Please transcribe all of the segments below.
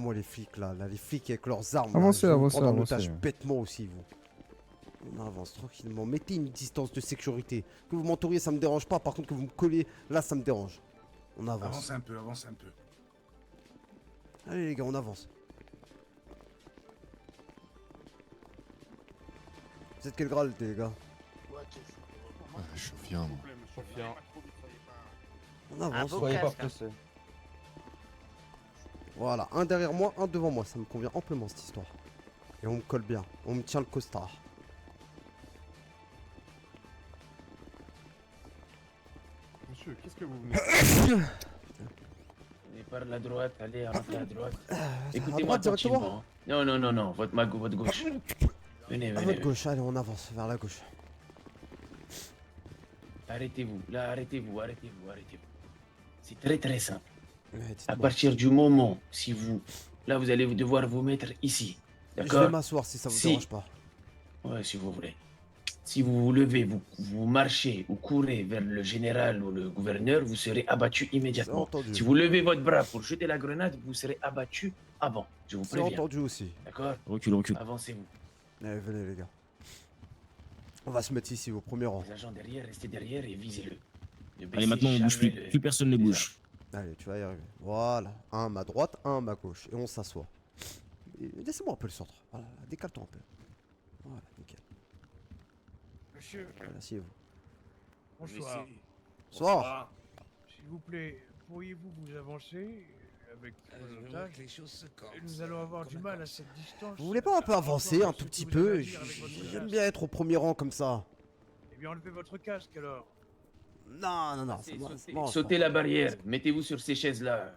moi les flics là, les flics avec leurs armes. Avancez, Là, je vais vous avancez, prendre en avancez. otage bêtement aussi vous. On avance tranquillement, mettez une distance de sécurité. Que vous m'entouriez ça me dérange pas, par contre que vous me collez, là ça me dérange. On avance. Avance un peu, avance un peu. Allez les gars, on avance. Vous êtes quel grade les gars? Je viens, moi. On avance. Soyez pas pressés. Voilà, un derrière moi, un devant moi, ça me convient amplement cette histoire. Et on me colle bien, on me tient le costard. Monsieur, qu'est-ce que vous venez Venez par la droite, allez, rentrez à droite. À Écoutez-moi droite directement. tranquillement. Non, votre gauche. Venez, À venez. votre gauche, allez on avance vers la gauche. Arrêtez-vous, là, arrêtez-vous. C'est très très simple. Ouais, À dites-moi. partir du moment, si vous... Là, vous allez devoir vous mettre ici. Je vais D'accord? m'asseoir si ça vous Si. dérange pas. Ouais, si vous voulez. Si vous vous levez, vous marchez ou courez vers le général ou le gouverneur, vous serez abattu C'est immédiatement. entendu. Si vous levez votre bras pour jeter la grenade, vous serez abattu avant. Je vous C'est préviens. entendu aussi. D'accord? Recule. Avancez-vous. Allez, venez les gars. On va se mettre ici au premier rang. Les agents derrière, restez derrière et visez-le. Ne Allez, baissez maintenant on bouge jamais plus. le- Plus personne ne les bouge. Allez, tu vas y arriver. Voilà. Un à ma droite, un à ma gauche. Et on s'assoit. Et laissez-moi un peu le centre. Voilà, décale-toi un peu. Voilà, nickel. Monsieur, Voilà, asseyez-vous. bonsoir. Bonsoir. S'il vous plaît, pourriez-vous vous avancer avec vos otages? Nous allons avoir du mal à cette distance. Vous voulez pas un peu avancer, un tout petit peu? J'aime bien être au premier rang comme ça. Eh bien, enlevez votre casque alors. Non, Sautez, c'est bon. sautez la barrière. Mettez-vous sur ces chaises-là.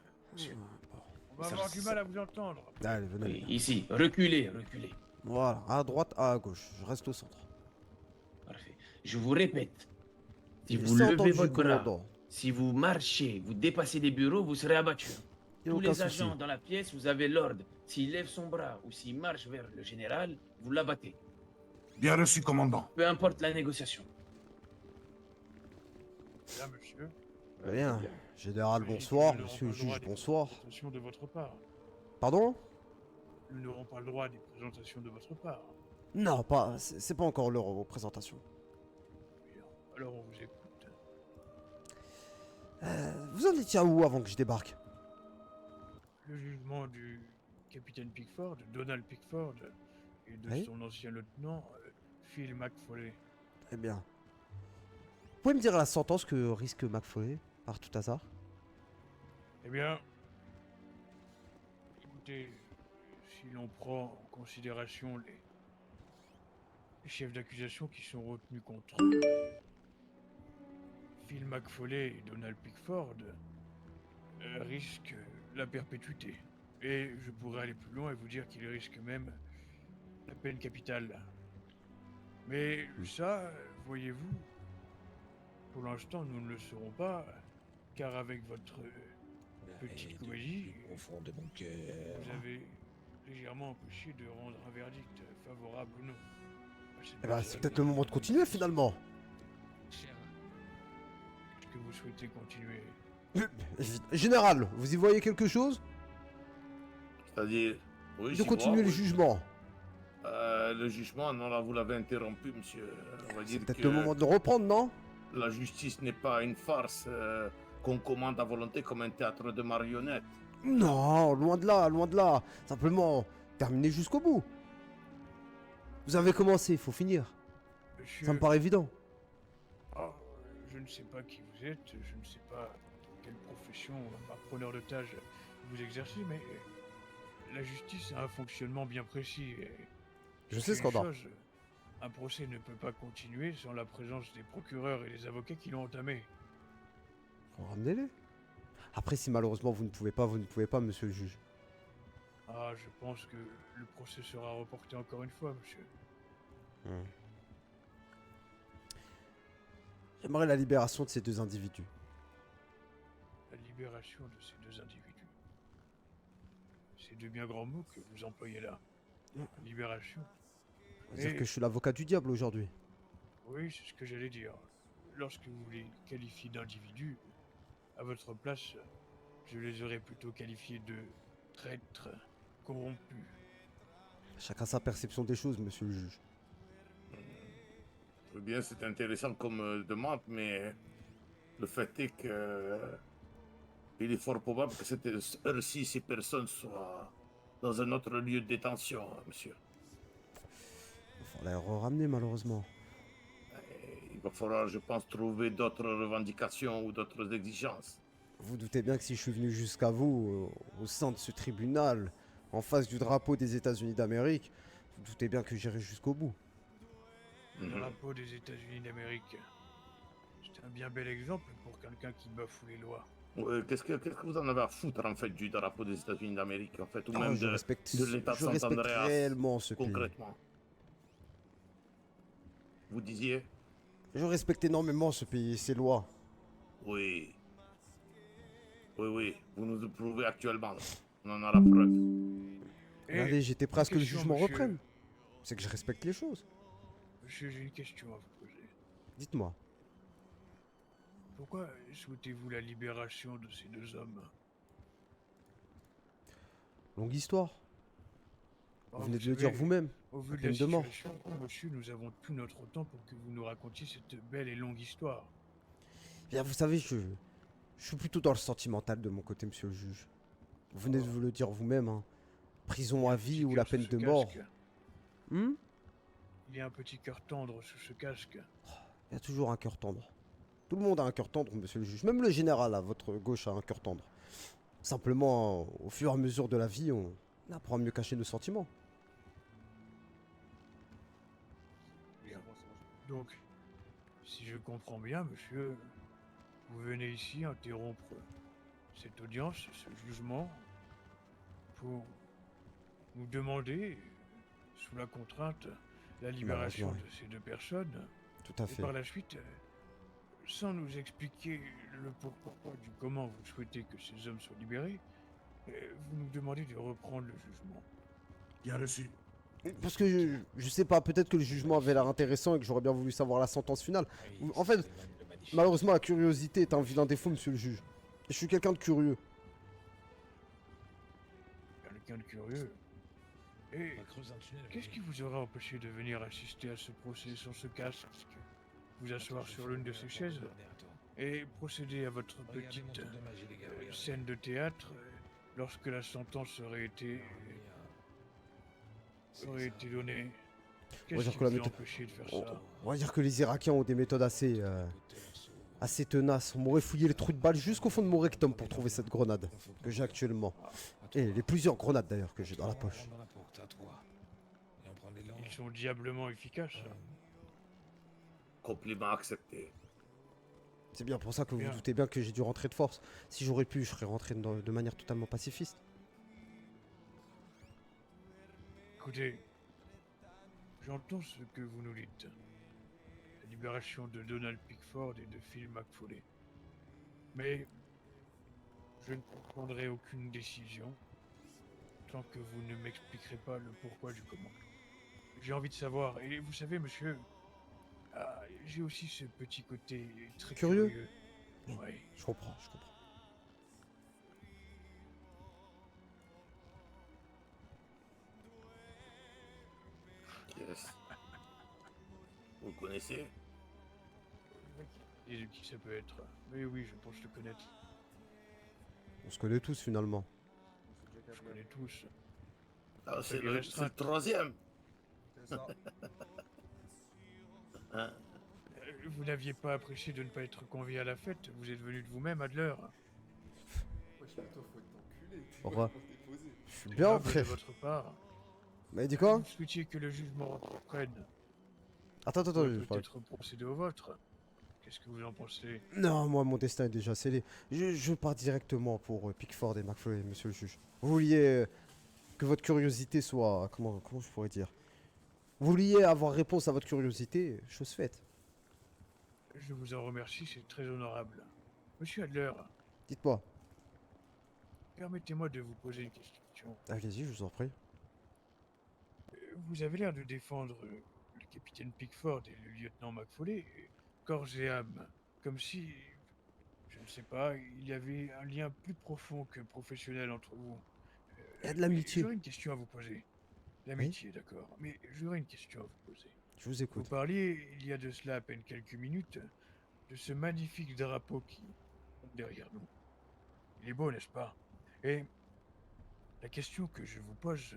On va avoir du mal à vous entendre. Allez, venez. Oui, ici. Reculez. Voilà, à droite, à gauche. Je reste au centre. Parfait. Je vous répète. Si J'ai vous levez entendu, votre bras, commandant. si vous marchez, vous dépassez les bureaux, vous serez abattu. Y a Tous aucun les souci. agents dans la pièce, vous avez l'ordre. S'il lève son bras ou s'il marche vers le général, vous l'abattez. Bien reçu, commandant. Peu importe la négociation. Là, monsieur. Bien. Général, Oui, bonsoir. nous n'aurons Monsieur le pas le droit juge, des bonsoir. présentations de votre part. Pardon? Nous n'aurons pas le droit des présentations de votre part. Non, pas. C'est pas encore l'heure aux présentations. Bien. Alors on vous écoute. Vous en étiez à où avant que je débarque? Le jugement du capitaine Pickford, Donald Pickford, et de Oui. son ancien lieutenant, Phil McFoley. Très bien. Vous pouvez me dire la sentence que risque McFoley, par tout hasard? Eh bien, écoutez, si l'on prend en considération les chefs d'accusation qui sont retenus contre eux, Phil McFoley et Donald Pickford risquent la perpétuité. Et je pourrais aller plus loin et vous dire qu'ils risquent même la peine capitale. Mais ça, voyez-vous, pour l'instant, nous ne le saurons pas, car avec votre petite comédie, Au fond de mon cœur. vous avez légèrement empêché de rendre un verdict favorable ou non. à cette Eh ben, c'est personne. peut-être le moment de continuer finalement. Est-ce que vous souhaitez continuer? Général, vous y voyez quelque chose? C'est-à-dire, oui, De j'y continuer vois, le oui. jugement. Le jugement, non, là, vous l'avez interrompu, monsieur. On va C'est dire peut-être que le moment de reprendre, non? la justice n'est pas une farce qu'on commande à volonté comme un théâtre de marionnettes. Non, loin de là, loin de là. Simplement, terminer jusqu'au bout. Vous avez commencé, il faut finir. Monsieur... Ça me paraît évident. Ah, je ne sais pas qui vous êtes, je ne sais pas quelle profession, preneur de tâche vous exercez, mais la justice a un fonctionnement bien précis. Et Je sais ce une qu'on a. chose, un procès ne peut pas continuer sans la présence des procureurs et des avocats qui l'ont entamé. Ramenez-les. Après, si malheureusement vous ne pouvez pas, monsieur le juge. Ah, je pense que le procès sera reporté encore une fois, monsieur. J'aimerais la libération de ces deux individus. La libération de ces deux individus. C'est de bien grands mots que vous employez là. Libération. C'est-à-dire Et- que je suis l'avocat du diable aujourd'hui. Oui, c'est ce que j'allais dire. Lorsque vous les qualifiez d'individus, à votre place, je les aurais plutôt qualifiés de traîtres. corrompu. Chacun sa perception des choses, monsieur le juge. Eh bien, c'est intéressant comme demande, mais le fait est que il est fort probable que cette heure-ci, ces personnes soient dans un autre lieu de détention, monsieur. Il va falloir les ramener, malheureusement. Et il va falloir, je pense, trouver d'autres revendications ou d'autres exigences. Vous doutez bien que si je suis venu jusqu'à vous, au sein de ce tribunal, en face du drapeau des États-Unis d'Amérique, vous doutez bien que j'irai jusqu'au bout. Le Mhm. drapeau des États-Unis d'Amérique. C'est un bien bel exemple pour quelqu'un qui bafoue les lois. Qu'est-ce que vous en avez à foutre, en fait, du drapeau des États-Unis d'Amérique, en fait, ou Ah, même je de respecte, l'État de je respecte Sant'Andreas, réellement ce pays. concrètement? Vous disiez? Je respecte énormément ce pays et ses lois. Oui. Oui, vous nous le prouvez actuellement. Là. On en a la preuve. Et, Allez, j'étais prêt à ce que le question, jugement monsieur. reprenne. C'est que je respecte les choses. monsieur, j'ai une question à vous poser. Dites-moi. Pourquoi souhaitez-vous la libération de ces deux hommes? Longue histoire. Oh, Vous venez de le savez, dire vous-même. Au vu de peine la de mort. situation, monsieur, nous avons tout notre temps pour que vous nous racontiez cette belle et longue histoire. Bien, vous savez, je suis plutôt dans le sentimental de mon côté, monsieur le juge. Vous venez de vous le dire vous-même, hein. Prison à vie ou la peine de mort. Hmm? Il y a un petit cœur tendre sous ce casque. Il y a toujours un cœur tendre. Tout le monde a un cœur tendre, monsieur le juge. Même le général à votre gauche a un cœur tendre. Simplement, au fur et à mesure de la vie, on apprend à mieux cacher nos sentiments. Bien. Donc, si je comprends bien, monsieur, vous venez ici interrompre cette audience, ce jugement, pour nous demander, sous la contrainte, la libération Malheureusement, de ces deux personnes, Tout à et fait. par la suite, sans nous expliquer le pourquoi du comment vous souhaitez que ces hommes soient libérés, vous nous demandez de reprendre le jugement. Bien reçu. Parce que je sais pas, peut-être que le jugement avait l'air intéressant et que j'aurais bien voulu savoir la sentence finale. En fait, malheureusement, la curiosité est un vilain défaut, monsieur le juge. Et je suis quelqu'un de curieux. Quelqu'un de curieux. Et qu'est-ce qui vous aurait empêché de venir assister à ce procès sans ce casque, vous asseoir sur l'une de ces chaises et procéder à votre petite scène de théâtre lorsque la sentence aurait été donnée? On va Qu'est-ce dire qui que la vous a méthode- empêché de faire On, ça? on va dire que les Irakiens ont des méthodes assez tenaces. On m'aurait fouillé les trous de balles jusqu'au fond de mon rectum pour trouver cette grenade que j'ai actuellement. Et les plusieurs grenades d'ailleurs que j'ai dans la poche. Ils sont diablement efficaces. Compliment accepté. C'est bien pour ça que vous Bien. vous doutez bien que j'ai dû rentrer de force. Si j'aurais pu, je serais rentré de manière totalement pacifiste. Écoutez, j'entends ce que vous nous dites. La libération de Donald Pickford et de Phil McFauley. Mais je ne prendrai aucune décision tant que vous ne m'expliquerez pas le pourquoi du comment. J'ai envie de savoir, et vous savez, monsieur, j'ai aussi ce petit côté très Curieux. curieux. Ouais. Je comprends, je comprends. Yes. Vous le connaissez? Et de qui ça peut être? Mais oui, je pense le connaître. On se connaît tous finalement. Je connais tous. Ah, c'est Il le restera- troisième. Vous n'aviez pas apprécié de ne pas être convié à la fête. Vous êtes venu de vous-même, Adler. Wesh, plutôt, faut être enculé. Au revoir. T'es posé. Je suis C'est bien, noble de frère. votre part. Mais dis quoi? Vous souhaitiez que le jugement reprenne. Attends, Vous attends, pouvez je parle. peut-être procéder au vôtre. Qu'est-ce que vous en pensez? Non, moi, mon destin est déjà scellé. Je pars directement pour Pickford et McFlurry, monsieur le juge. Vous vouliez que votre curiosité soit... Comment je pourrais dire? Vous vouliez avoir réponse à votre curiosité, chose faite. Je vous en remercie, c'est très honorable. Monsieur Adler, Dites-moi. permettez-moi de vous poser une question. Allez-y, je vous en prie. Vous avez l'air de défendre le capitaine Pickford et le lieutenant McFauley, corps et âme, comme si, je ne sais pas, il y avait un lien plus profond que professionnel entre vous. Il y a de l'amitié. J'aurais une question à vous poser. L'amitié, d'accord. Mais j'aurais une question à vous poser. Je vous Vous écoute. parliez, il y a de cela à peine quelques minutes, de ce magnifique drapeau qui est derrière nous. Il est beau, n'est-ce pas? Et la question que je vous pose,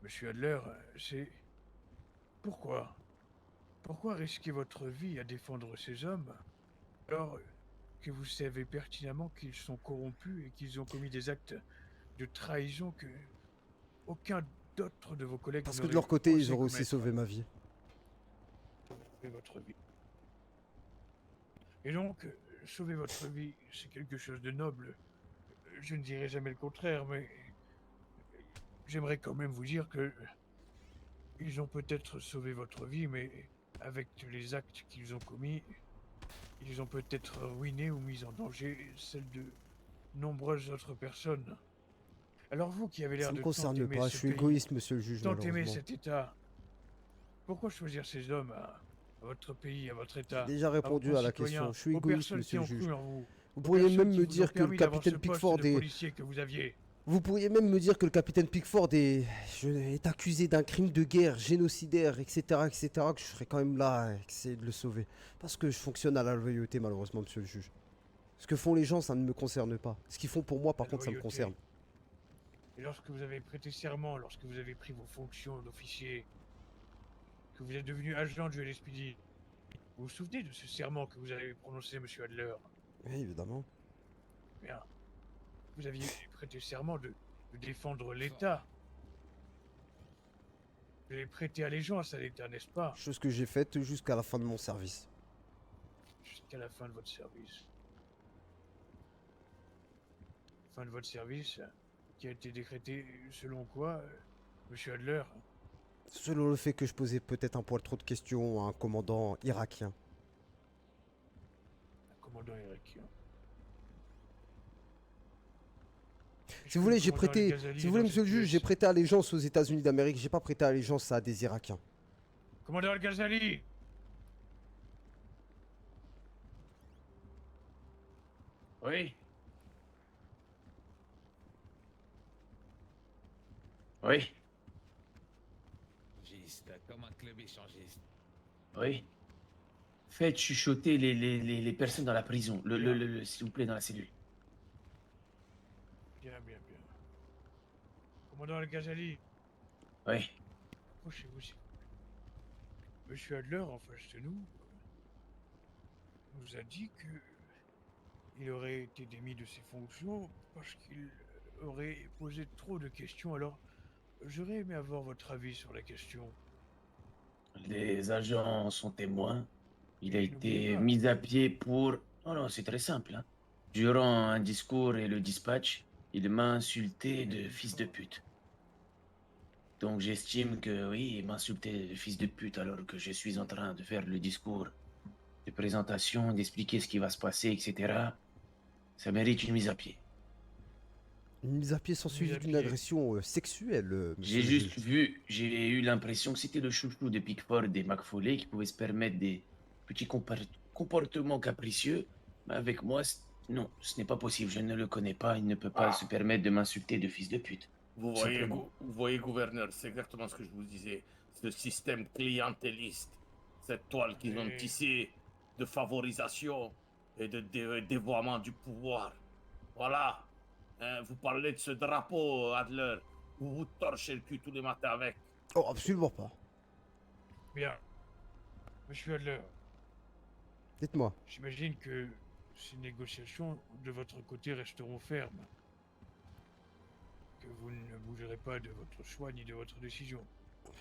monsieur Adler, c'est pourquoi? Pourquoi risquer votre vie à défendre ces hommes alors que vous savez pertinemment qu'ils sont corrompus et qu'ils ont commis des actes de trahison que aucun d'autre de vos collègues Parce que de n'aurait leur côté, ils osé auraient aussi commettre? sauvé ma vie. Sauver votre vie. Et donc, sauver votre vie, c'est quelque chose de noble. Je ne dirai jamais le contraire, mais j'aimerais quand même vous dire que ils ont peut-être sauvé votre vie, mais avec les actes qu'ils ont commis, ils ont peut-être ruiné ou mis en danger celle de nombreuses autres personnes. Alors vous qui avez Ça l'air me de tant concerne aimer pas. Je ce suis pays, égoïste, monsieur le juge, tant aimer malheureusement. cet État, pourquoi choisir ces hommes à votre pays, à votre J'ai État, déjà à vos répondu à la concitoyens, question. Je suis aux égoïste, personnes qui monsieur le ont juge. cru en vous, Vous aux pourriez personnes même qui me vous ont dire que le permis d'avoir ce capitaine poste Pickford de est... policier que vous aviez. Vous pourriez même me dire que le capitaine Pickford est accusé d'un crime de guerre, génocidaire, etc., etc., que je serais quand même là et essayer de le sauver. Parce que je fonctionne à la loyauté, malheureusement, monsieur le juge. Ce que font les gens, ça ne me concerne pas. Ce qu'ils font pour moi, par La contre, ça me loyauté. concerne. Et lorsque vous avez prêté serment, lorsque vous avez pris vos fonctions d'officier, que vous êtes devenu agent du LSPD, vous vous souvenez de ce serment que vous avez prononcé, monsieur Adler? Oui, évidemment. Bien. Vous aviez prêté serment de défendre l'État. Vous avez prêté allégeance à l'État, n'est-ce pas? Chose que j'ai faite jusqu'à la fin de mon service. Jusqu'à la fin de votre service. Fin de votre service, qui a été décrété selon quoi, monsieur Adler? Selon le fait que je posais peut-être un poil trop de questions à un commandant irakien. Un commandant irakien. Si vous voulez, j'ai prêté... Si vous voulez, monsieur le juge, j'ai prêté allégeance aux États-Unis d'Amérique. J'ai pas prêté allégeance à des Irakiens. Commandant Al-Ghazali! Oui. Oui. Juste comme un club échangiste. Oui. Faites chuchoter les personnes dans la prison. S'il vous plaît, dans la cellule. Bien, bien, bien. Commandant Al-Ghazali, Oui. approchez-vous s'il vous plaît. Monsieur Adler, en face de nous, nous a dit que il aurait été démis de ses fonctions parce qu'il aurait posé trop de questions. Alors, j'aurais aimé avoir votre avis sur la question. Les agents sont témoins. Il a N'oubliez été pas. mis à pied pour... Oh non, c'est très simple. Hein. Durant un discours et le dispatch, il m'a insulté de fils de pute. Donc j'estime que oui, il m'a insulté de fils de pute alors que je suis en train de faire le discours de présentation, d'expliquer ce qui va se passer, etc. Ça mérite une mise à pied. Une mise à pied sans Mise suivi à d'une pied. agression sexuelle, monsieur J'ai le juste juge. vu, j'ai eu l'impression que c'était le chouchou de Pickford et McFoley qui pouvaient se permettre des petits comportements capricieux. Mais avec moi, non, ce n'est pas possible. Je ne le connais pas. Il ne peut pas se permettre de m'insulter de fils de pute. Vous voyez, Simplement. vous voyez, gouverneur, c'est exactement ce que je vous disais. Ce système clientéliste, cette toile qu'ils ont Oui. tissée de favorisation et de dévoiement du pouvoir. Voilà. Hein, vous parlez de ce drapeau, Adler. Vous vous torchez le cul tous les matins avec. Oh, absolument pas. Bien. Monsieur Adler, Dites-moi. j'imagine que ces négociations de votre côté resteront fermes. Que vous ne bougerez pas de votre choix ni de votre décision.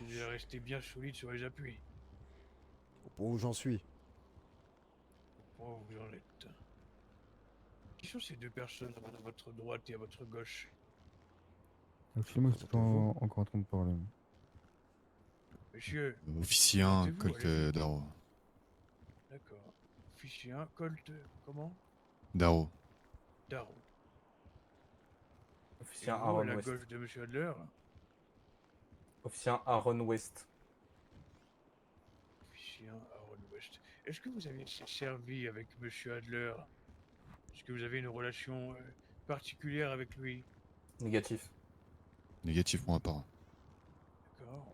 Vous devez rester bien solide sur les appuis. Au point où j'en suis. Au point où vous en êtes. Qui sont ces deux personnes à votre droite et à votre gauche? Excusez-moi, je suis pas encore en train de parler. Monsieur, Officier 1, Mettez-vous, Colt allez-y. Darrow. d'accord. Officier 1, Colt, comment? Darrow. Darrow. Officier Et 1 vous, à Aaron la West. gauche de Monsieur Adler? Officier 1 Aaron West. Officier 1, Aaron West. Est-ce que vous avez servi avec Monsieur Adler? Est-ce que vous avez une relation particulière avec lui? Négatif. Négatif pour ma part. D'accord.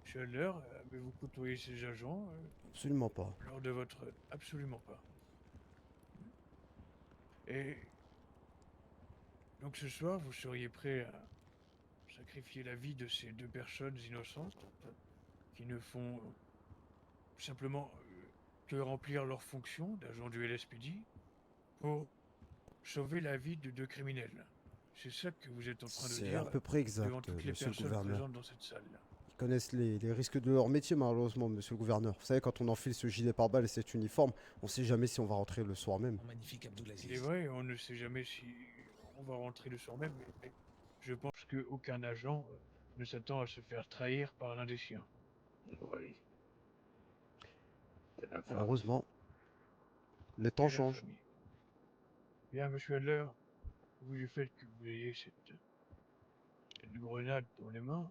Monsieur Adler, avez-vous côtoyé ces agents Absolument pas. lors de votre... Absolument pas. Et donc ce soir, vous seriez prêt à sacrifier la vie de ces deux personnes innocentes qui ne font simplement que remplir leur fonction d'agent du LSPD pour sauver la vie de deux criminels. C'est ça que vous êtes en train de C'est dire à peu près devant exact, toutes les monsieur le personnes gouverneur. présentes dans cette salle. Ils connaissent les risques de leur métier, malheureusement, monsieur le gouverneur. Vous savez, quand on enfile ce gilet pare-balles et cet uniforme, on sait jamais si on va rentrer le soir même. Mon magnifique Abdoulaziz. C'est vrai, on ne sait jamais si on va rentrer le soir même, mais je pense qu'aucun agent ne s'attend à se faire trahir par l'un des siens. Oui. C'est l'infâme. Malheureusement, les temps Et la changent. famille. Bien, monsieur Adler, vu du fait que vous ayez cette grenade dans les mains,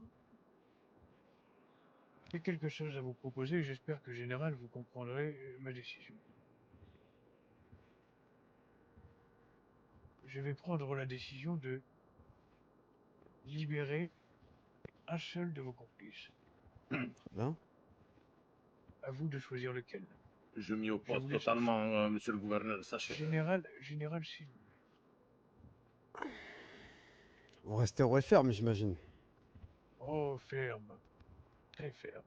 j'ai quelque chose à vous proposer et j'espère que, Général, vous comprendrez ma décision. Je vais prendre la décision de libérer un seul de vos complices. Très bien. À vous de choisir lequel. Je m'y Je oppose vous laisse totalement, monsieur le gouverneur, sachez. Général, s'il vous plaît. On resterait ferme, j'imagine. Oh, ferme. Très ferme.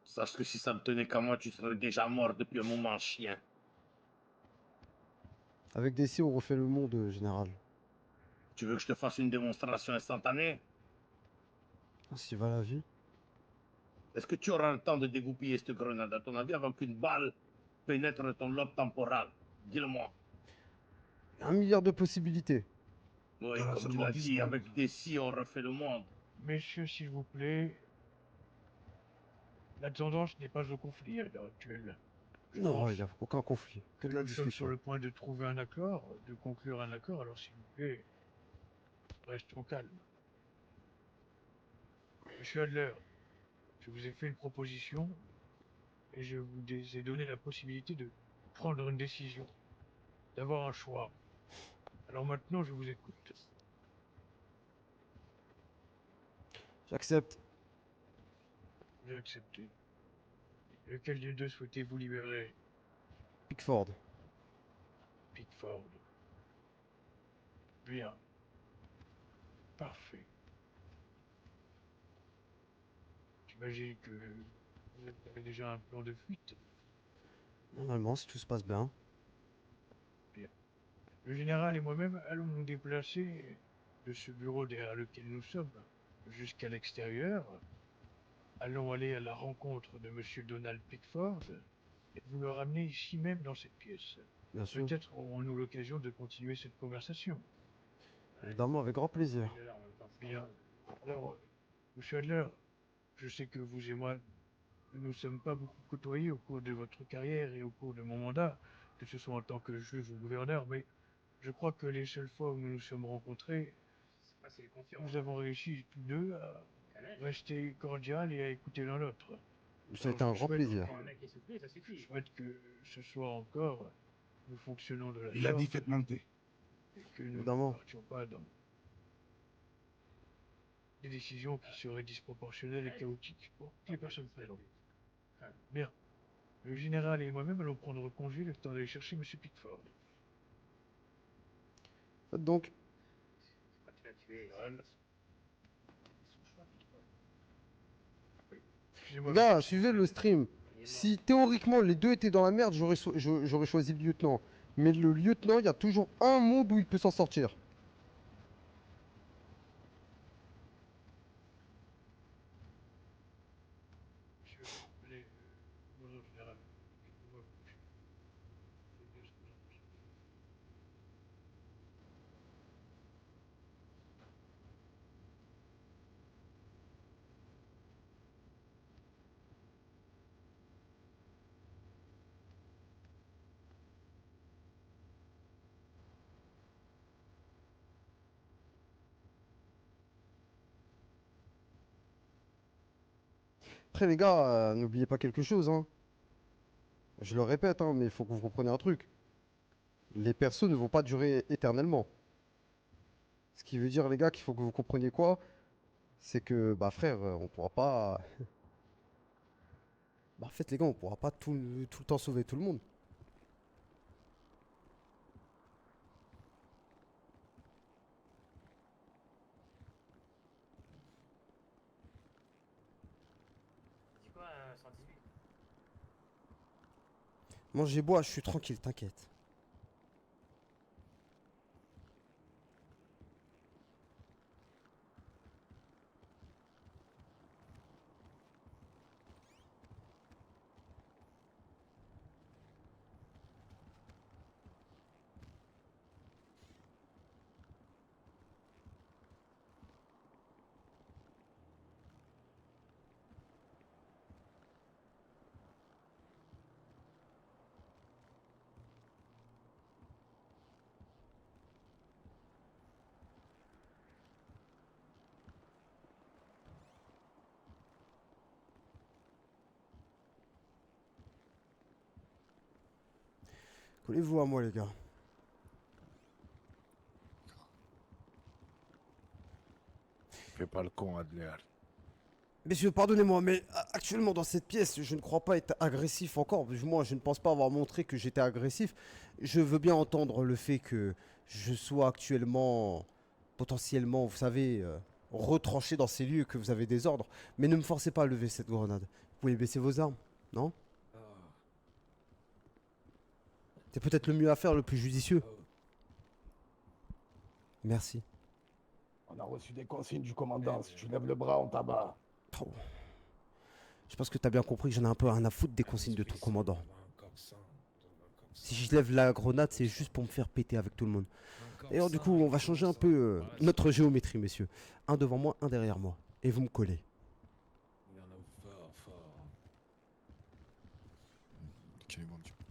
Sache que si ça ne tenait qu'à moi, tu serais déjà mort depuis un moment, chien. Avec des si, on refait le monde, général. Tu veux que je te fasse une démonstration instantanée? Ainsi va la vie. Est-ce que tu auras le temps de dégoupiller cette grenade, à ton avis, avant qu'une balle pénètre ton lobe temporal? Dis-le-moi. 1 milliard de possibilités. Oui, Ah, comme ça tu doit l'as dire dit, ça. avec des si, on refait le monde. Messieurs, s'il vous plaît, la tendance n'est pas au conflit à l'heure actuelle. Je Non, pense il n'y a aucun conflit. que Que de la nous sommes sur discussion. le point de trouver un accord, de conclure un accord, alors s'il vous plaît, restons calmes. Monsieur Adler, je vous ai fait une proposition et je vous ai donné la possibilité de prendre une décision, d'avoir un choix. Alors maintenant, je vous écoute. J'accepte. J'ai accepté. Lequel des deux souhaitez-vous libérer? Pickford. Pickford. Bien. Parfait. J'imagine que vous avez déjà un plan de fuite. Normalement, si tout se passe bien. Le général et moi-même allons nous déplacer de ce bureau derrière lequel nous sommes jusqu'à l'extérieur. Allons aller à la rencontre de Monsieur Donald Pickford et vous le ramener ici même dans cette pièce. Bien sûr. Peut-être aurons-nous l'occasion de continuer cette conversation. Évidemment, avec grand plaisir. Bien. Alors, Monsieur Adler, je sais que vous et moi nous ne sommes pas beaucoup côtoyés au cours de votre carrière et au cours de mon mandat, que ce soit en tant que juge ou gouverneur, mais je crois que les seules fois où nous nous sommes rencontrés, nous avons réussi tous deux à rester cordial et à écouter l'un l'autre. Ça a été un grand plaisir. Je souhaite que ce soir encore, nous fonctionnons de la Il a dit sorte faites monter. et que nous ne Évidemment. partions pas dans des décisions qui seraient disproportionnelles et chaotiques pour toutes les personnes présentes. Bien. Le général et moi-même allons prendre congé le temps d'aller chercher Monsieur Pickford. Faites donc. Excusez-moi. Gars, suivez le stream. Si théoriquement les deux étaient dans la merde, j'aurais choisi le lieutenant. Mais le lieutenant, il y a toujours un monde où il peut s'en sortir. Monsieur, allez, bonjour, général. Je vous vois. Après les gars, n'oubliez pas quelque chose, hein. Je le répète, hein, mais il faut que vous compreniez un truc. Les persos ne vont pas durer éternellement. Ce qui veut dire, les gars, qu'il faut que vous compreniez quoi? C'est que, bah frère, on pourra pas... Bah en fait, les gars, on pourra pas tout le temps sauver tout le monde. Dis quoi, 118? Mangez, bois, je suis tranquille, t'inquiète. Collez-vous à moi, les gars. Fais pas le con, Adler. Messieurs, pardonnez-moi, mais actuellement dans cette pièce, je ne crois pas être agressif encore. Moi, je ne pense pas avoir montré que j'étais agressif. Je veux bien entendre le fait que je sois actuellement, potentiellement, vous savez, retranché dans ces lieux, que vous avez des ordres. Mais ne me forcez pas à lever cette grenade. Vous pouvez baisser vos armes, non? C'est peut-être le mieux à faire, le plus judicieux. Merci. On a reçu des consignes du commandant. Si tu lèves le bras, on t'abat. Oh. Je pense que t'as bien compris que j'en ai un peu rien à foutre des consignes de ton commandant. Si je lève la grenade, c'est juste pour me faire péter avec tout le monde. D'ailleurs, du coup, on va changer un peu notre géométrie, messieurs. Un devant moi, un derrière moi. Et vous me collez.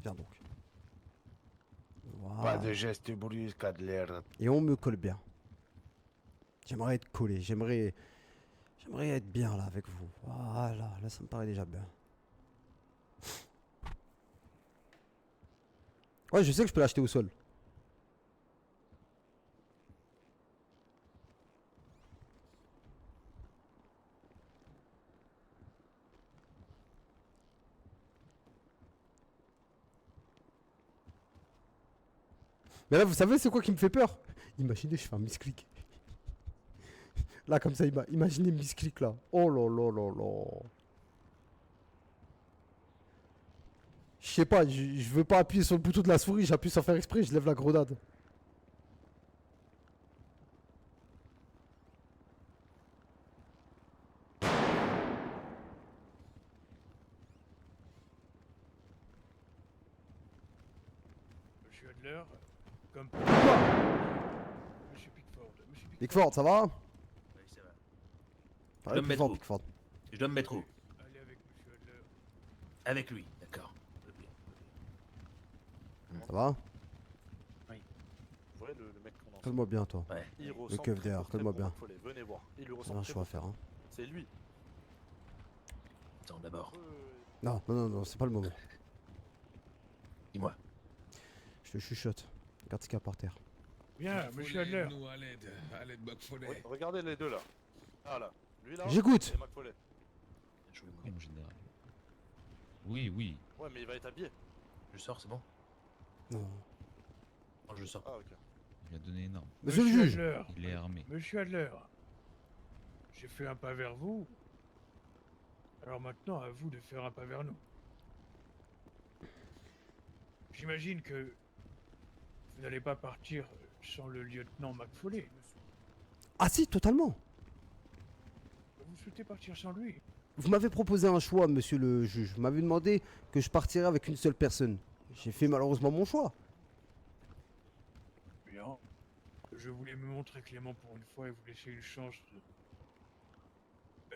Viens donc. Pas Voilà. de gestes brusques, Adler. Et on me colle bien. J'aimerais être collé, j'aimerais être bien là avec vous. Voilà, là ça me paraît déjà bien. Ouais, je sais que je peux l'acheter au sol. Mais là, vous savez, c'est quoi qui me fait peur? Imaginez, je fais un misclick. Là, comme ça, imaginez misclick là. Oh là là là là. Je sais pas, je veux pas appuyer sur le bouton de la souris, j'appuie sans faire exprès, je lève la grenade. Monsieur Adler, comme... Monsieur Pickford, Pickford, ça va? Oui, ça va. Parlez plus fort, Pickford. Je dois me mettre où? allez avec Monsieur Adler. Avec lui, d'accord. Ça va? Ouais, le mec qu'on entend. Colle-moi bien, toi. Ouais. Il Le ressemble keuf très, derrière, très colle-moi bon bien. à Follet. Venez voir. Il lui On a ressemble un très choix à bon. faire, hein. C'est lui. Attends, d'abord. Non, non, non, non, c'est pas le moment. Dis-moi. Je te chuchote. Regarde ce qu'il y a par terre. Bien, Monsieur Adler. Nous à l'aide, McFoley. Oui, regardez les deux là. Ah là. Lui là. J'écoute. Et McFollet. Je vous prie, mon général. Oui, oui. Ouais, mais il va être habillé. Je sors, c'est bon? Non. Non, je sors. Ah, ok. Il a donné énorme. Monsieur le juge. Adler. Il est armé. Monsieur Adler. J'ai fait un pas vers vous. Alors maintenant, à vous de faire un pas vers nous. J'imagine que vous n'allez pas partir sans le lieutenant McFoley. Ah si, totalement. Vous souhaitez partir sans lui? Vous m'avez proposé un choix, monsieur le juge. Vous m'avez demandé que je partirais avec une seule personne. J'ai fait malheureusement mon choix. Bien. Je voulais me montrer clément pour une fois et vous laisser une chance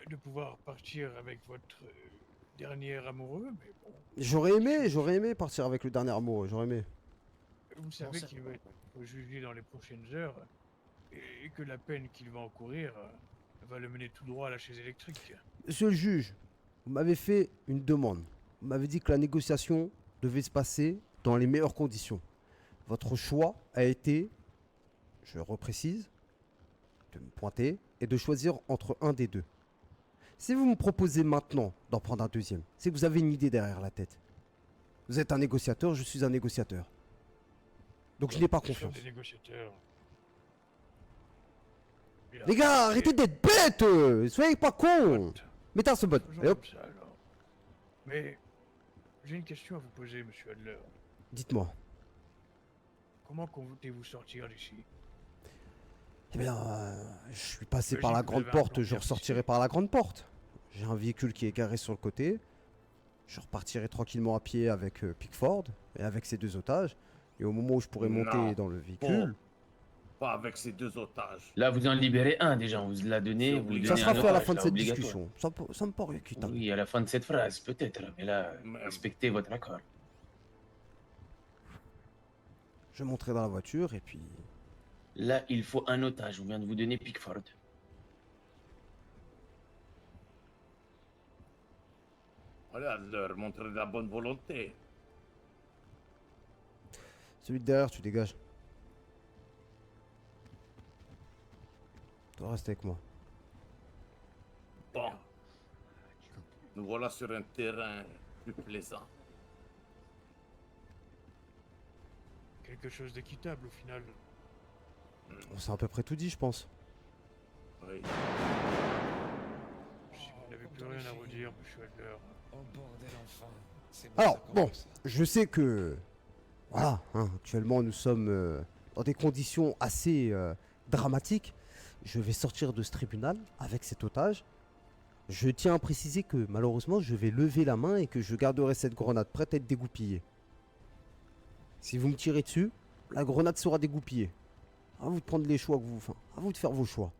de pouvoir partir avec votre dernier amoureux, mais bon. J'aurais aimé partir avec le dernier amour, j'aurais aimé. Vous savez qu'il va être jugé dans les prochaines heures et que la peine qu'il va encourir va le mener tout droit à la chaise électrique. Monsieur le juge, vous m'avez fait une demande. Vous m'avez dit que la négociation devait se passer dans les meilleures conditions. Votre choix a été, je reprécise, de me pointer et de choisir entre un des deux. Si vous me proposez maintenant d'en prendre un deuxième, c'est que vous avez une idée derrière la tête. Vous êtes un négociateur, je suis un négociateur. Donc je n'ai pas Nous sommes confiance. des négociateurs. Bien. Les gars, arrêtez d'être bêtes, soyez pas cons. Mettez un bot. Faisons Allez hop, comme ça, alors. Mais j'ai une question à vous poser, monsieur Adler. dites-moi. Comment comptez-vous sortir d'ici? Eh bien, je suis passé par J'imagine la que vous grande avez un porte, plan je bien ressortirai ficelé. par la grande porte. J'ai un véhicule qui est garé sur le côté. Je repartirai tranquillement à pied avec Pickford et avec ses deux otages. Et au moment où je pourrai monter Non. dans le véhicule, Pas avec ces deux otages. Là, vous en libérez un déjà, on vous l'a donné, C'est vous lui ça donnez sera un fait à la otage, fin de là, cette obligatoire. discussion. Ça me paraît équitable. Oui, à la fin de cette phrase, peut-être, mais là, Mais- respectez votre accord. Je monterai dans la voiture et puis... Là, il faut un otage, on vient de vous donner Pickford. Voilà, leur montrer de la bonne volonté. Celui de derrière, tu dégages. Toi, reste avec moi. Bon. Nous voilà sur un terrain plus plaisant. Quelque chose d'équitable au final. On s'est à peu près tout dit, je pense. Oui. Si vous n'avez plus rien à redire, monsieur Adler. Oh bordel, enfin. C'est Alors, ça bon, commence. je sais que... Voilà, hein, actuellement, nous sommes dans des conditions assez dramatiques. Je vais sortir de ce tribunal avec cet otage. Je tiens à préciser que, malheureusement, je vais lever la main et que je garderai cette grenade prête à être dégoupillée. Si vous me tirez dessus, la grenade sera dégoupillée. À vous de prendre les choix que vous... Enfin, à vous de faire vos choix.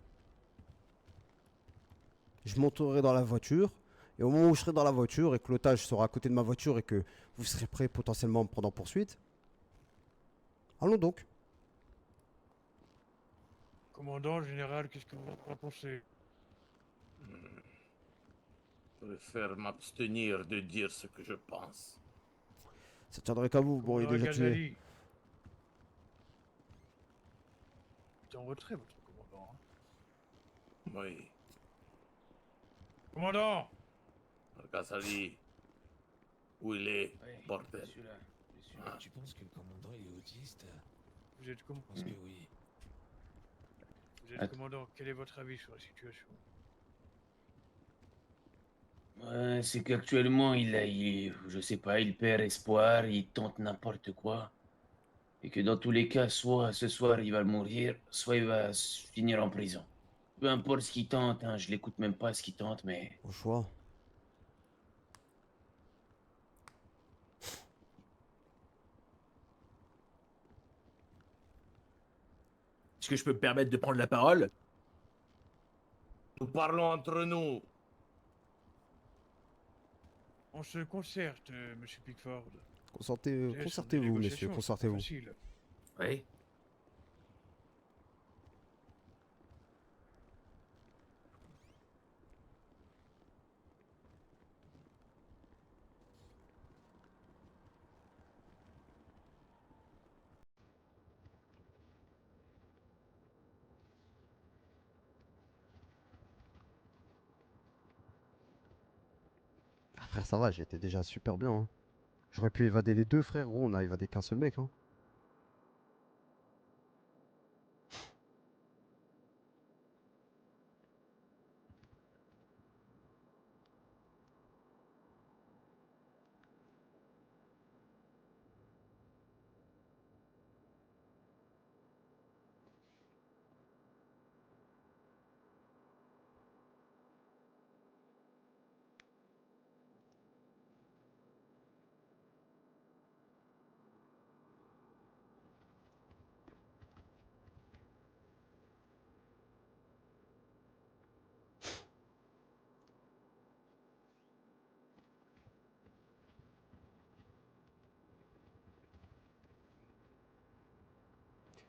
Je monterai dans la voiture. Et au moment où je serai dans la voiture et que l'otage sera à côté de ma voiture et que vous serez prêt potentiellement à me prendre en poursuite, allons donc. Commandant général, qu'est-ce que vous en pensez? Je préfère m'abstenir de dire ce que je pense. Ça tiendrait qu'à vous, bon, il est Commandant déjà tué. Ghazali. C'est en retrait, votre commandant. Hein. Oui. Commandant! Ghazali. Où il est, bordel. Celui-là, celui-là. Ah. Tu penses que le commandant il est autiste? Vous êtes, Je pense que oui. vous êtes Attends. commandant, quel est votre avis sur la situation? Ouais, c'est qu'actuellement, je sais pas, il perd espoir, il tente n'importe quoi. Et que dans tous les cas, soit ce soir il va mourir, soit il va finir en prison. Peu importe ce qu'il tente, hein, je l'écoute même pas ce qu'il tente, mais Au choix. Est-ce que je peux me permettre de prendre la parole? Nous parlons entre nous. On se concerte, monsieur Pickford. Concertez-vous, C'est sur des messieurs, négociations, c'est pas concertez-vous. facile. Oui. Ah, frère, ça va, j'étais déjà super bien. Hein. J'aurais pu évader les deux, frère. Gros, on a évadé qu'un seul mec. Hein.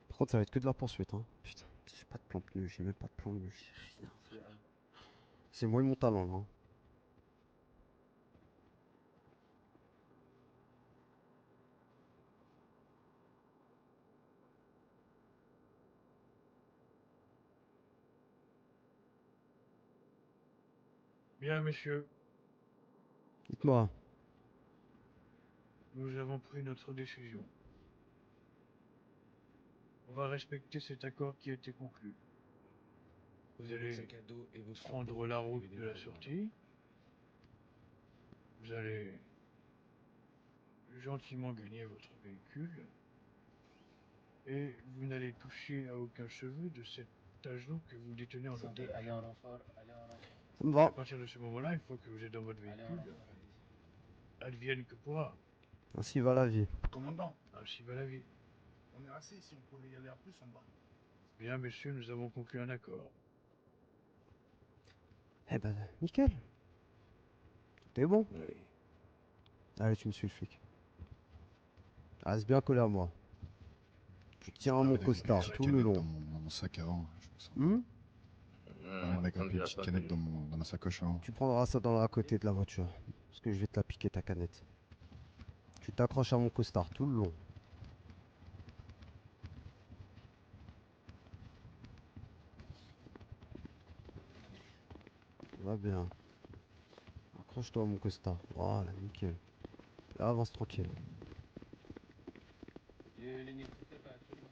Par contre, ça va être que de la poursuite. Hein. Putain, j'ai pas de plan pneu, j'ai même pas de plan pneu. J'ai rien. C'est moi et mon talent, là. Hein. Bien, messieurs, Dites-moi. nous avons pris notre décision. On va respecter cet accord qui a été conclu. Vous allez Sac à dos et votre prendre la route de la sortie. Vous allez gentiment gagner votre véhicule. Et vous n'allez toucher à aucun cheveu de cet agent que vous détenez en otage. Ça me À va. partir de ce moment-là, une fois que vous êtes dans votre véhicule, advienne que pourra. Ainsi va la vie. Commandant, Ainsi va la vie. on est assez, si on pouvait y aller à plus en bas. Bien, messieurs, nous avons conclu un accord. Eh ben, nickel. Tout est bon. Allez, tu me suis le flic. Reste bien collé à moi. Je tiens à mon costard tout le long. Dans mon sac avant. Avec une petite canette dans ma sacoche avant. Tu prendras ça dans la côté de la voiture. Parce que je vais te la piquer ta canette. Tu t'accroches à mon costard tout le long. Va bien. Accroche-toi à mon costard. Voilà, nickel. Là, avance tranquille.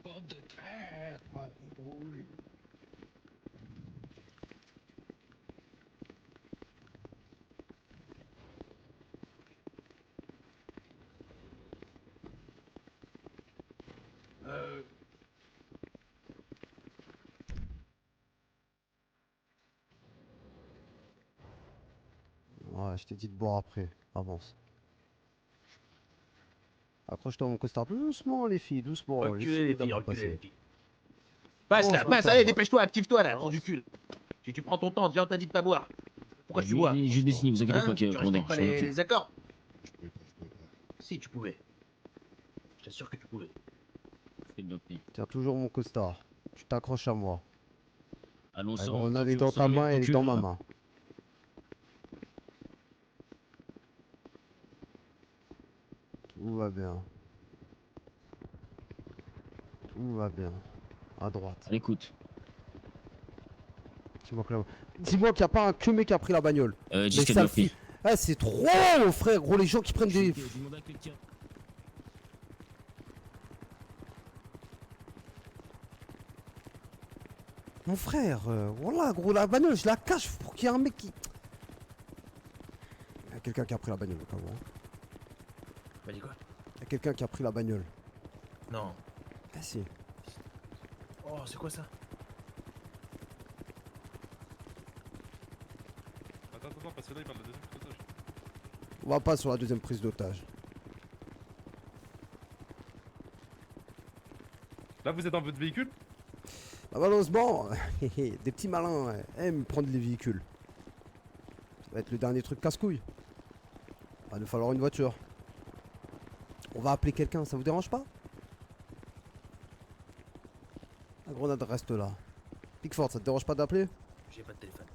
bande de traîtres. Ouais, je t'ai dit de boire après. Avance. Accroche-toi à mon costard doucement, les filles, doucement. Reculez les filles, d'abord reculez passer. les filles. Passe Bon, là, je passe, m'entends. allez, dépêche-toi, active-toi là, trou du cul. Si tu prends ton temps, déjà on t'a dit de pas boire. Pourquoi tu bois? J'ai des signes, vous inquiétez Hein? pas, Tu commandant. respectes pas je m'en occupe. les accords? Je pouvais pas. Si, tu pouvais. Je t'assure que tu pouvais. C'est le docteur. Tiens toujours mon costard. Tu t'accroches à moi. Allons, La ça. grenade est dans ta main, elle est dans ma main. Tout va bien. Tout va bien. À droite. À l'écoute. Dis-moi qu'il n'y a pas un que mec qui a pris la bagnole. Les Disque sales bloqué. filles. Ah, c'est trop, frère, gros, les gens qui prennent des... Mon frère, voilà, gros, la bagnole, je la cache pour qu'il y ait un mec qui... Il y a quelqu'un qui a pris la bagnole, au cas où, hein. Vas-y quoi? Il y a quelqu'un qui a pris la bagnole. Non. Ah si. Oh, c'est quoi ça? Attends, parce que là il parle de deuxième pilotage. On va pas sur la deuxième prise d'otage. Là vous êtes dans votre véhicule? Bah, malheureusement, des petits malins aiment prendre les véhicules. Ça va être le dernier truc casse-couille. Va nous falloir une voiture. On va appeler quelqu'un, ça vous dérange pas? La grenade reste là. Pickford, ça te dérange pas d'appeler? J'ai pas de téléphone.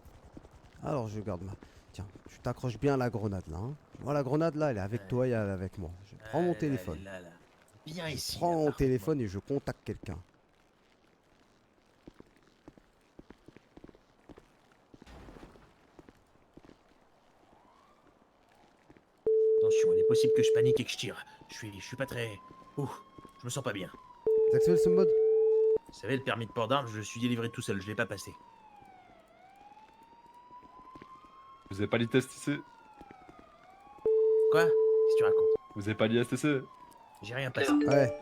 Alors je garde ma... Tiens, tu t'accroches bien à la grenade là. Hein. Moi la grenade là, elle est avec toi et elle est avec moi. Je prends mon téléphone. Là. Bien ici. Je prends mon téléphone et je contacte quelqu'un. Attention, il est possible que je panique et que je tire. Je suis pas très... Ouh, je me sens pas bien. Désactivez ce mode. Vous savez, le permis de port d'armes, je le suis délivré tout seul, je l'ai pas passé. Vous avez pas l'ITSTC? Quoi? Qu'est-ce que tu racontes? Vous avez pas l'ISTC? J'ai rien passé. Ouais.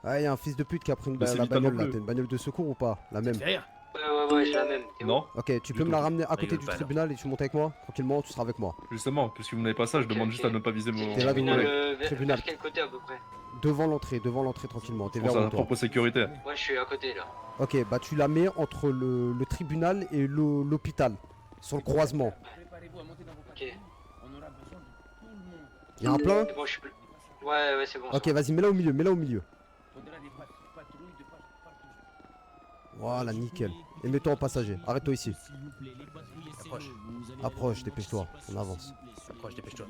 Ouais, y a un fils de pute qui a pris Bah, c'est la du talon bagnole là. bleu. T'as une bagnole de secours ou pas? La Ça même. te fait rire? Ouais, j'ai la même. Non. Ok, tu peux Du me la tout. ramener à côté Rigole du pas, alors. tribunal et tu montes avec moi? Tranquillement, tu seras avec moi. Justement, puisque vous n'avez pas ça, je demande juste à ne pas viser mon T'es là devant collègue. le tribunal. Vers quel côté à peu près? Devant l'entrée tranquillement. T'es Pour vers sa où toi? propre sécurité. Moi je suis à côté là. Ok, bah tu la mets entre le tribunal et l'hôpital. Sur le croisement. Ok. Y'a un plein? C'est bon, je suis plus. Ouais, c'est bon. Ok, vas-y, mets-la au milieu, Voilà, nickel. Et mets-toi en passager. Arrête-toi ici. Approche. Approche, dépêche-toi. On avance. Approche, dépêche-toi.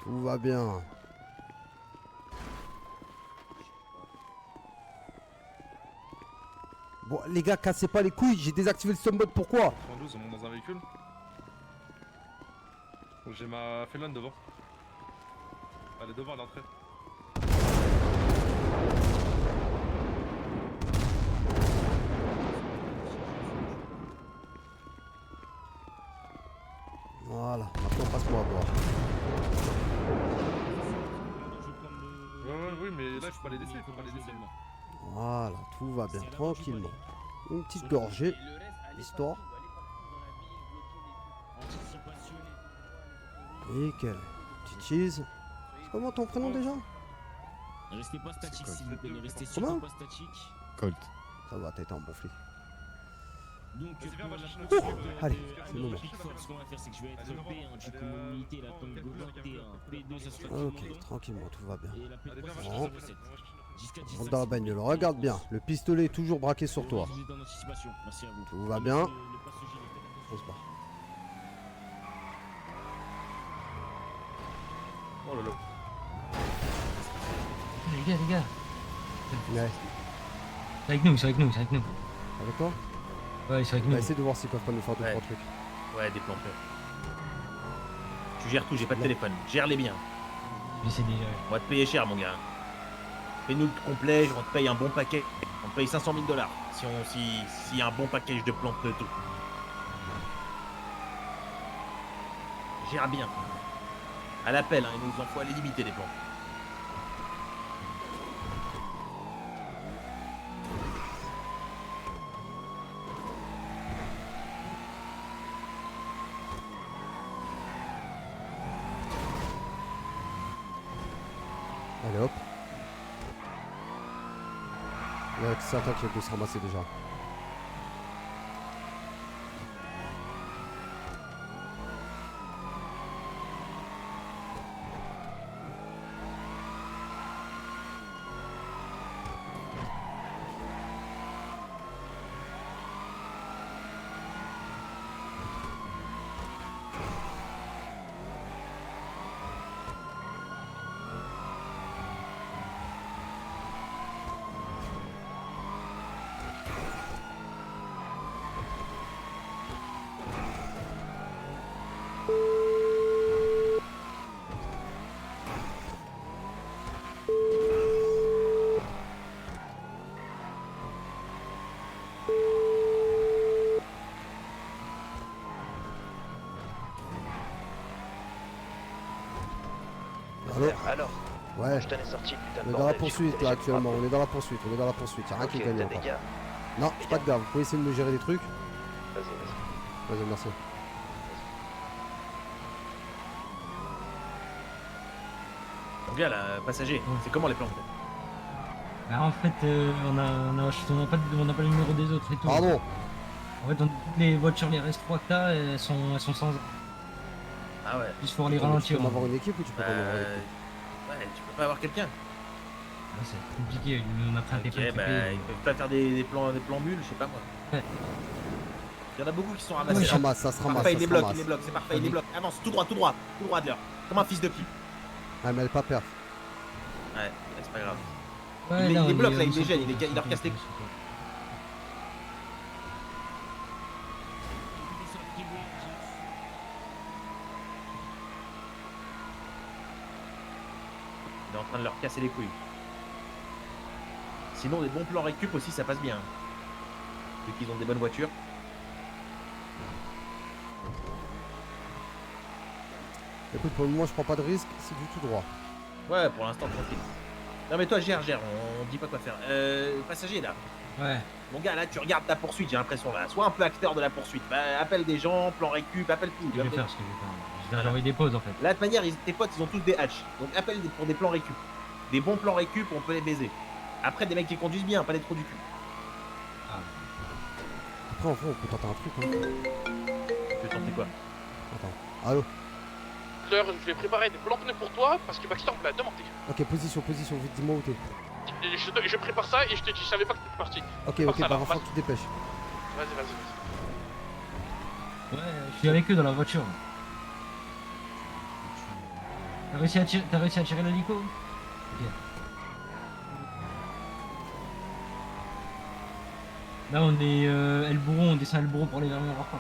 Tout va bien. Bon, les gars, cassez pas les couilles, j'ai désactivé le stun mode, pourquoi? 92, on monte dans un véhicule. J'ai ma Felon devant. Elle est devant à l'entrée. Voilà, maintenant passe-moi à boire. Oui, mais là, il faut pas les laisser, Voilà, tout va bien, tranquillement. Une petite gorgée, histoire. Nickel. Petite cheese. C'est comment ton prénom déjà? Ne restez pas statique s'il vous plaît, ne restez Comment surtout pas statique. Colt. Ça va, t'as été un bon flic. Donc, pour la Oh, poursuite de- allez, de- c'est le de moment. Pickford, ce qu'on va faire, c'est que je vais être P1, du coup, mon unité, la Tango 21, P2, ça sera Ok, commandant. tranquillement, tout va bien. Et la P3, ça Bon. sera P7. Jusqu'à 10 Rentre dans la bagnole, regarde bien, le pistolet est toujours braqué sur toi. Vous êtes en anticipation, merci à vous. Tout va Et bien. le passager, On se barre. Oh là là. Les gars. Ouais. C'est avec nous, c'est avec nous, c'est avec nous. Avec toi? Ouais, c'est avec On va nous. essayer de voir s'ils peuvent pas nous faire deux, Ouais. trois trucs. Ouais, des plans. Tu gères tout, j'ai pas de téléphone. Gère-les bien. J'essaie déjà. On va te payer cher, mon gars. Fais-nous le complet, on te paye un bon paquet. On te paye 500 000 $ s'il y a un bon package de plantes de tout. Gère bien. À l'appel, hein, il nous en faut aller limiter les plans. Allez hop. Il y a certains qui veulent se ramasser déjà. Allô? Alors, Ouais. je t'en ai sorti, putain de On est dans la bordel, poursuite j'écoutais là chaque actuellement, fois. on est dans la poursuite, on est dans la poursuite, y'a rien qui Ok, est gagné t'as encore. des gars. Non, j'ai pas de gars, vous pouvez essayer de me gérer des trucs? Vas-y. Vas-y, merci. Mon gars, là, passager, c'est comment les plans? Bah, en fait, on n'a pas le numéro des autres et tout. Pardon. En fait, toutes les voitures, les RS3 que t'as, elles sont sans. Ah ouais. Juste pour les Attends, mais ralentir. Tu peux m'avoir une équipe ou tu peux pas m'avoir une équipe? Ouais, tu peux pas avoir quelqu'un. Ah, c'est compliqué, on a pris un Ok, téléphone bah, privé. ils peuvent pas faire des plans bulles, je sais pas moi. Ouais. Il y en a beaucoup qui sont Ça ramassés. se ramasse, ça se ramasse, Parfait, ça il les se bloque, ramasse. il les bloque, c'est parfait, il les bloque. Avance, tout droit de l'heure. Comme un fils de pute. Ah mais elle pas perf. Ouais, c'est pas grave. Ouais, il là, les on bloque est- là, il on les s'en gêne, fout, il leur casse les couilles. Il est en train de leur casser les couilles. Sinon, des bons plans récup aussi, ça passe bien. Vu qu'ils ont des bonnes voitures. Écoute, pour le moment je prends pas de risque, c'est du tout droit. Ouais, pour l'instant, tranquille. Non mais toi, gère, on dit pas quoi faire. Passager là. Ouais. Mon gars, là, tu regardes ta poursuite, j'ai l'impression là. Sois un peu acteur de la poursuite. Bah, appelle des gens, plan récup, appelle tout. Je vais faire ce que je vais faire. J'ai envoyé des pauses en fait. Là, de toute manière, tes potes, ils ont tous des hatches. Donc appelle pour des plans récup. Des bons plans récup, on peut les baiser. Après, des mecs qui conduisent bien, pas des trous du cul. Après en vrai on peut tenter un truc hein. Tu peux tenter quoi? Attends. Allô? Claire, je vais préparer des blancs pneus pour toi parce que Baxter me l'a demandé. Ok, position, vite dis-moi où t'es. Et je prépare ça et je te dis, je savais pas que t'étais parti. Ok, Prépare ok, ça, bah alors, va falloir que tu te dépêches. Vas-y. Ouais, je suis avec eux dans la voiture. T'as réussi à tirer l'hélico? Ok. Là, on est El Bourron, on descend El Bourron pour aller vers le rapport.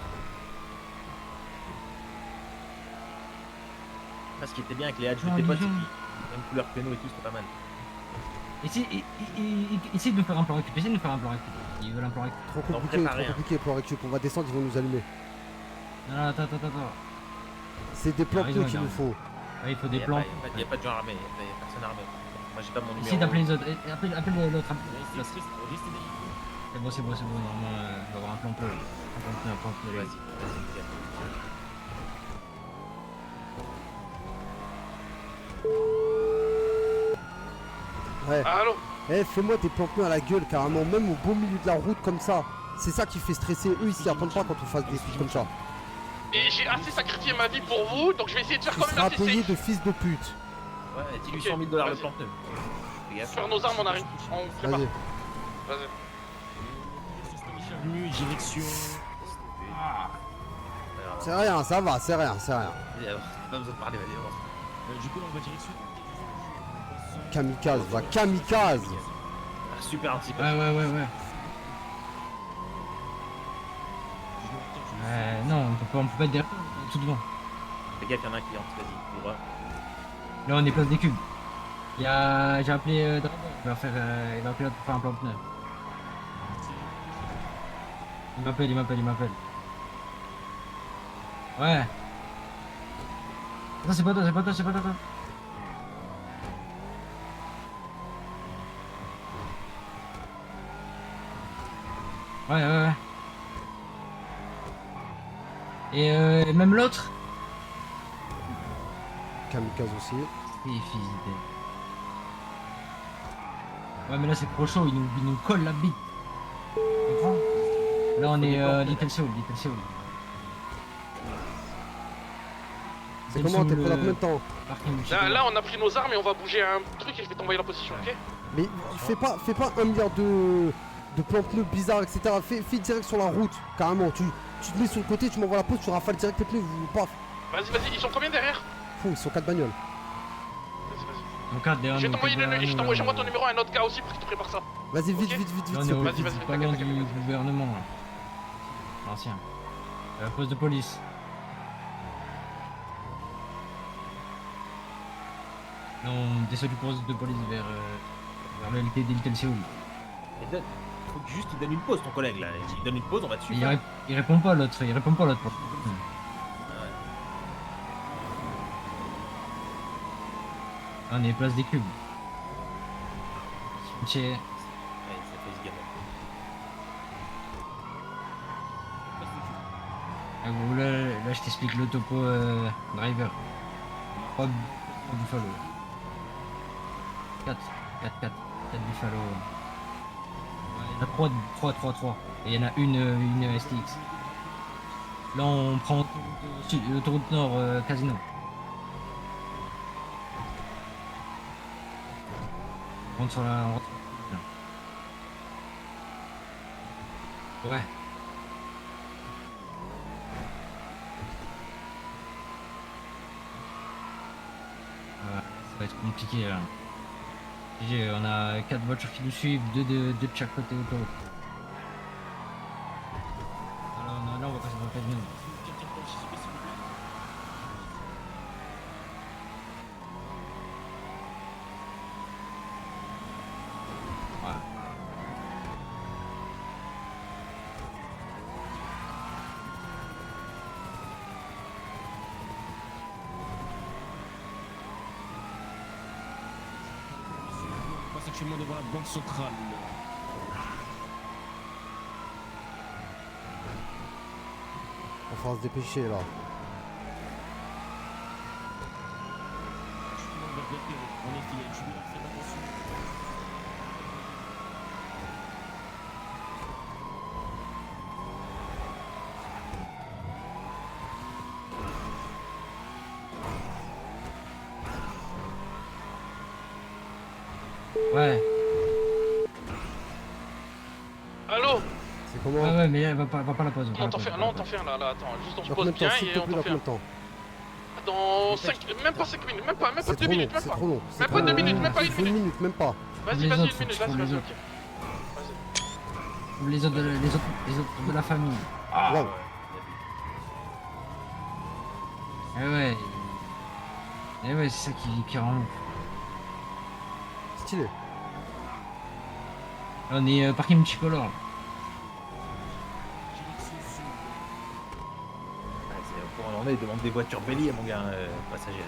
Ce qui était bien avec les hadges de tes potes, c'est qu'ils même couleur que nous et tout, c'était pas mal. Essaye de faire un plan récup, essaye de faire un plan récup. Ils veulent un plan récup. Trop compliqué plan récup, on va descendre, ils vont nous allumer. Non, attends. C'est des plans pneus qu'il nous faut. Ouais, il faut des plans. Il n'y a pas de gens armés, il n'y a personne armé. Moi j'ai pas mon numéro. Essaye d'appeler les autres, appelle l'autre. C'est bon, normalement, il va avoir un plan pneu. Un plan pneu. Vas-y. Ouais. Allô? Eh, fais-moi des plans pneus à la gueule carrément, même au beau milieu de la route comme ça. C'est ça qui fait stresser. Eux, ils s'y attendent pas quand on fasse des trucs comme ça. Et j'ai assez sacrifié ma vie pour vous, donc je vais essayer de faire Tu quand même seras assez payé safe. de fils de pute. Ouais, dis-lui 100 000 $ le plan pneu. Faire nos armes, on arrive. On prépare. Vas-y. Bienvenue, direction. C'est rien, ça va, c'est rien. Pas besoin de parler, vas-y. Du coup, là, on va direction. Kamikaze, va kamikaze. Super un petit peu. Ouais. Non, on peut pas être derrière, tout devant. Les gars, il y en a un qui entre, vas-y, ouvre. Là, on est place des cubes. J'ai appelé Dragon, il va appeler l'autre pour faire un plan pneu. Il m'appelle. Ouais. Attends, c'est pas toi. Ouais. Et même l'autre. Kamikaze aussi. Ouais, mais là c'est trop chaud, il nous colle la bite. Tu comprends? Là on est Little Seoul. C'est comment, t'es pris là combien de temps? Là, on a pris nos armes et on va bouger un truc et je vais t'envoyer la position, ok? Mais fais pas 1 milliard de plans pneus bizarres, etc. Fais direct sur la route, carrément. Tu te mets sur le côté, tu m'envoies la pause, tu rafales direct les pneus, paf. Vas-y, ils sont combien derrière? Ils sont 4 bagnoles. Je vais t'envoyer j'envoie ton numéro à un autre gars aussi pour qu'il te prépare ça. Vas-y, vite. Vas-y, pas loin du gouvernement là. Ancien. Poste de police. Non, on descend du poste de police vers le LT de Little Seoul. Faut que juste il donne une pause, ton collègue là. Il donne une pause, on va dessus. Il répond pas l'autre, On est place des cubes. Ouais, ça fait ce gamin. Là, je t'explique le topo driver. 3 Buffalo. 4 Buffalo. Il y en a 3. Et il y en a une STX. Là, on prend l'autoroute nord Casino. On rentre sur la... Ouais. Ça va être compliqué là. On a 4 voitures qui nous suivent, 2 de chaque côté autoroute. Là on va passer dans le casino. Actuellement devant la banque centrale. On va se dépêcher là. On est fidèle, je suis bien, faites attention. Ouais. Allô? C'est comment? Ouais, mais va pas la pause. Non, t'en fais un là, attends, juste on se pose bien et on t'en fait un. Temps. Dans 5, même pas 5 minutes, même pas 2 minutes, même C'est pas. trop long. Même pas 2 minutes, même pas 1 minute. Même pas. Vas-y, 1 minute, vas-y, ok. Ou les autres de la famille. Ah ouais. Eh ouais. Eh ouais, c'est ça qui rend ouf. Stylé. On est parking multicolore. Pour en il demande des voitures béliers, mon gars, passager.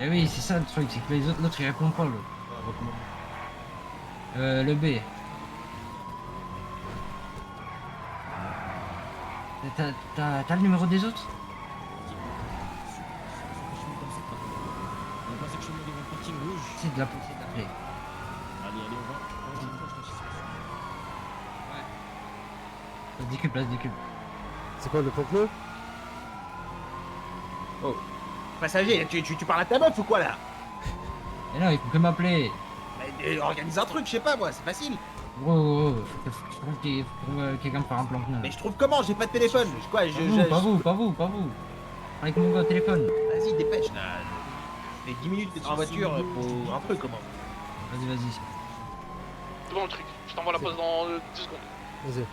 Eh oui, c'est ça le truc, c'est que les autres, l'autre il répond pas, l'autre. Le B. T'as le numéro des autres? C'est de la poussée d'appeler. Allez, on va. Place du cube. C'est quoi le pneu? Oh. Passager, tu parles à ta meuf ou quoi là? Et non, il faut que m'appeler. Organise un truc, je sais pas moi, c'est facile. Faut que je trouve quelqu'un pour faire un plan pneu. Mais je trouve comment? J'ai pas de téléphone. Pas vous. Avec mon gars au téléphone. Vas-y, dépêche là. Les 10 minutes que t'es en voiture pour un truc comment? Vas-y. C'est bon le truc, je t'envoie la pause dans 10 secondes. Vas-y.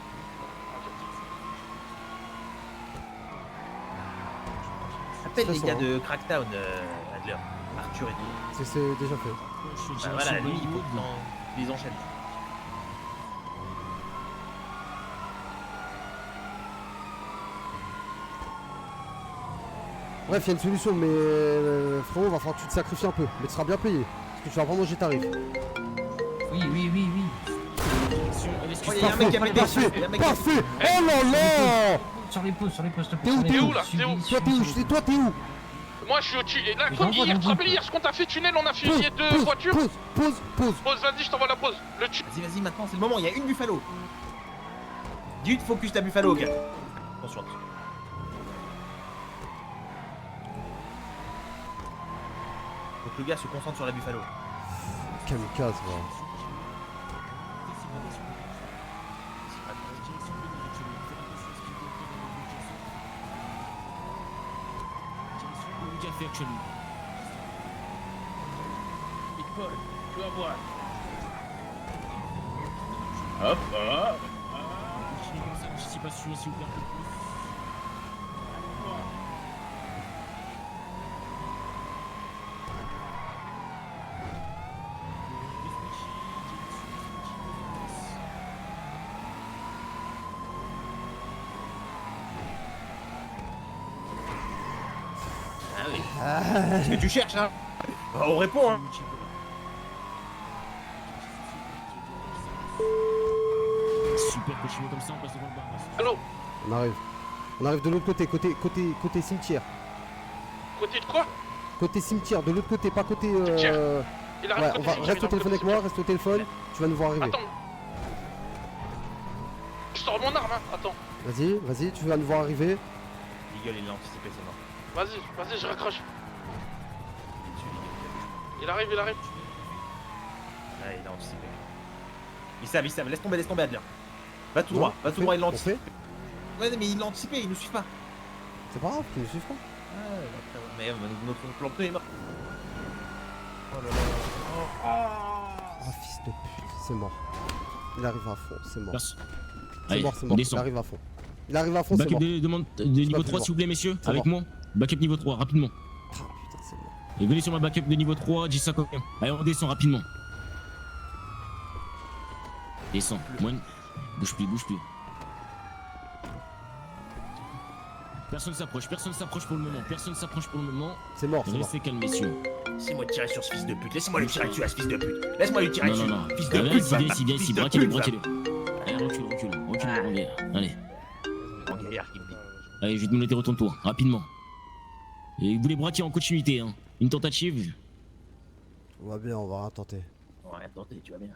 Appelle les gars de Cracktown, Adler. Arthur et tout. C'est déjà fait. Bah voilà, lui, il faut que les enchaîne. Bref, il y a une solution, mais frérot, va falloir que tu te sacrifies un peu. Mais tu seras bien payé. Parce que tu vas vraiment manger tarif. Oui. Parfait. Oh là là. Sur les pauses, s'il te T'es plaît. où? Là, t'es où? Toi, t'es où? Moi je suis au tunnel. Là, comme hier, tu te rappelles hier ce qu'on t'a fait tunnel, on a fusillé deux voitures. Pause. Vas-y, je t'envoie la pause. Vas-y, maintenant, c'est le moment, il y a une Buffalo. Dis focus ta Buffalo, gars. Attention. Faut que le gars se concentre sur la Buffalo. Kamikaze, voilà. Café actuellement. Big Paul, tu vas voir. Hop. Anticipation, s'il vous plaît, un peu plus. Ah oui. Qu'est-ce que tu cherches là? On répond hein. Super, continuez comme ça, on passe devant le bar. Allô? On arrive de l'autre côté cimetière. Côté de quoi? Côté cimetière, de l'autre côté, pas côté. Il arrive côté cimetière, reste au téléphone avec moi, reste au téléphone. Tu vas nous voir arriver. Attends. Je sors mon arme, hein. Attends. Vas-y, tu vas nous voir arriver. Eagle, il l'a anticipé, c'est mort. Vas-y, je raccroche. Il arrive. Ah, il a anticipé. Ils savent, laisse tomber Adler. Va tout droit, il l'a anticipé. Ouais, mais il l'a anticipé, ils nous suivent pas. C'est pas grave, qu'ils nous suivent pas. Mais notre plan pneu est mort. Oh là là. Ah, fils de pute, c'est mort. Il arrive à fond, c'est mort. Allez, C'est mort, il arrive à fond. Il arrive à fond, c'est mort. Demande de niveau 3, s'il vous plaît, messieurs, avec moi. Backup niveau 3, rapidement. Ah putain, c'est mort. Et venez sur ma backup de niveau 3, dis ça quand même. Allez, on descend rapidement. Descends, moine. Bouge plus. Personne s'approche pour le moment. C'est mort, Restez calmes, messieurs. Laissez-moi tirer sur ce fils de pute. Laissez-moi lui tirer dessus à ce fils de pute. Laisse-moi lui tirer dessus. Non. Fils de pute. Viens ici, braquez-le. Allez, recule, on galère. Allez. En galère, qui me dit. Allez, je vais te demander retourne-toi, rapidement. Et vous les braquez en continuité, hein. Une tentative. On va bien, on va rien tenter. On va rien tenter, tu vas bien.